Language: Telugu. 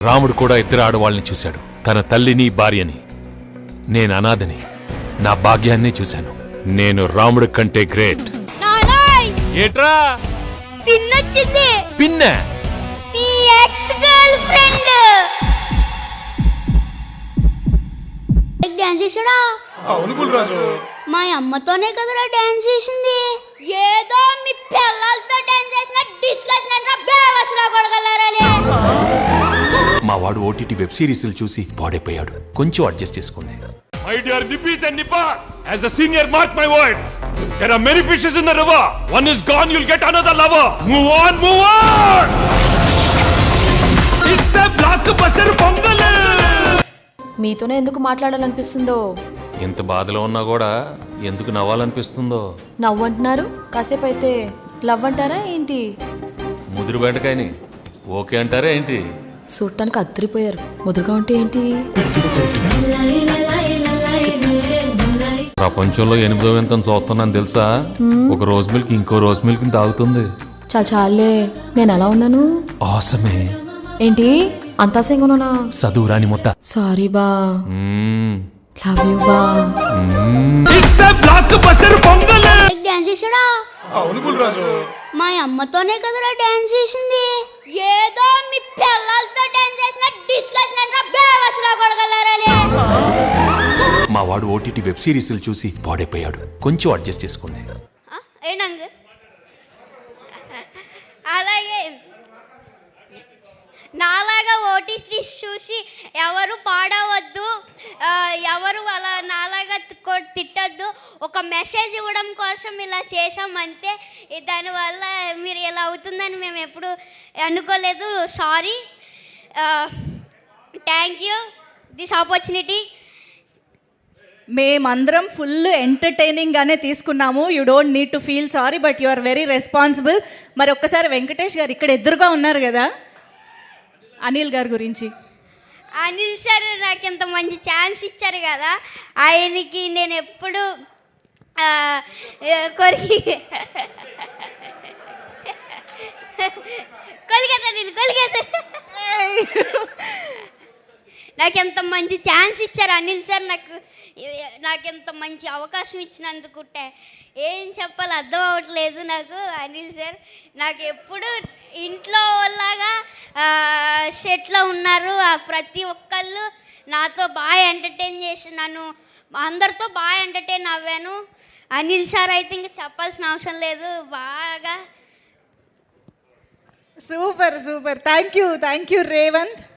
రాముడు కూడా ఇద్దరు ఆడవాళ్ళని చూశాడు, తన తల్లిని భార్యని. నేను అనాథని, నా భాగ్యాన్ని చూశాను. నేను రాముడి కంటే గ్రేట్. ఏట్రా పిన్నొచ్చింది? పిన్న నీ ఎక్స్ గర్ల్ ఫ్రెండ్ డాన్స్ చేసాడా? అవును గుల్రాజు, మా అమ్మతోనే కదరా డాన్స్ చేసింది. ఏదో మీ పిల్లలతో డాన్స్ చేసిన డిస్కషన్ అంటే బేవసలా కొడగలరని. మా వాడు ఓటీటీ వెబ్ సిరీస్లు చూసి పాడైపోయాడు. కొంచెం అడ్జస్ట్ చేసుకోండి. My dear Nippis and Nippas, as a senior, mark my words. There are many fishes in the river. One is gone, you'll get another lover. Move on, move on. It's a blockbuster pongal. మీతోనే ఎందుకు మాట్లాడాలనిపిస్తుందో, ఎంత బాధలో ఉన్నా కూడా ఎందుకు నవ్వాలనిపిస్తుందో. నవ్వు అంటున్నారు, కాసేపు అయితే లవ్ అంటారా ఏంటి? ముదురు బెండకాయని ఓకే అంటారా ఏంటి? చూడటానికి అద్దరిపోయారు, ముదురుగా ఉంటే ఏంటి? ప్రపంచంలో 8వ వింతను చూస్తున్నాను తెలుసా? ఒక రోజ్ మిల్క్ ఇంకో రోజ్ మిల్క్ తాగుతుంది. చాలా చాలే, నేను ఎలా ఉన్నాను? ఆసమే. ఏంటి అంతా సింగనునా? చదువురాని మొత్త. సారీ బా, లవ్ యూ బా. డాన్స్ చేసాడా? అవును గుల్రాజు, మా అమ్మతోనే కదరా డాన్స్ చేసింది. ఏదో మీ పిల్లలతో డాన్స్ చేసిన డిస్కషన్ అంటే బేవసలా కొడగలరని. మా వాడు ఓటీటీ వెబ్ సిరీస్లు చూసి పాడైపోయాడు. కొంచెం అడ్జస్ట్ చేసుకోండి. ఏంటంగ అలాగే నాలాగా ఓటీటీ చూసి ఎవరు పాడవద్దు, ఎవరు అలా నాలాగా తిట్టద్దు. ఒక మెసేజ్ ఇవ్వడం కోసం ఇలా చేసామంతే. దానివల్ల మీరు ఇలా అవుతుందని మేము ఎప్పుడు అనుకోలేదు. Sorry. Thank you this opportunity. మేమందరం ఫుల్ ఎంటర్టైనింగ్గానే తీసుకున్నాము. You don't need to feel sorry, but you are very responsible. మరి ఒక్కసారి వెంకటేష్ గారు ఇక్కడ ఎదురుగా ఉన్నారు కదా, అనిల్ గారి గురించి. అనిల్ సార్ నాకు ఇంత మంచి ఛాన్స్ ఇచ్చారు కదా, ఆయనకి నేను ఎప్పుడు కొలిగేత నాకు ఎంత మంచి ఛాన్స్ ఇచ్చారు అనిల్ సార్. నాకు ఎంత మంచి అవకాశం ఇచ్చినందుకు ఏం చెప్పాలి అర్థం అవ్వట్లేదు నాకు. అనిల్ సార్ నాకు ఎప్పుడు ఇంట్లో లాగా సెట్లో ఉన్నారు. ప్రతి ఒక్కళ్ళు నాతో బాగా ఎంటర్టైన్ చేసి నన్ను అందరితో బాగా ఎంటర్టైన్ అవ్వాను. అనిల్ సార్ అయితే ఇంకా చెప్పాల్సిన అవసరం లేదు. బాగా super super. Thank you Revanth.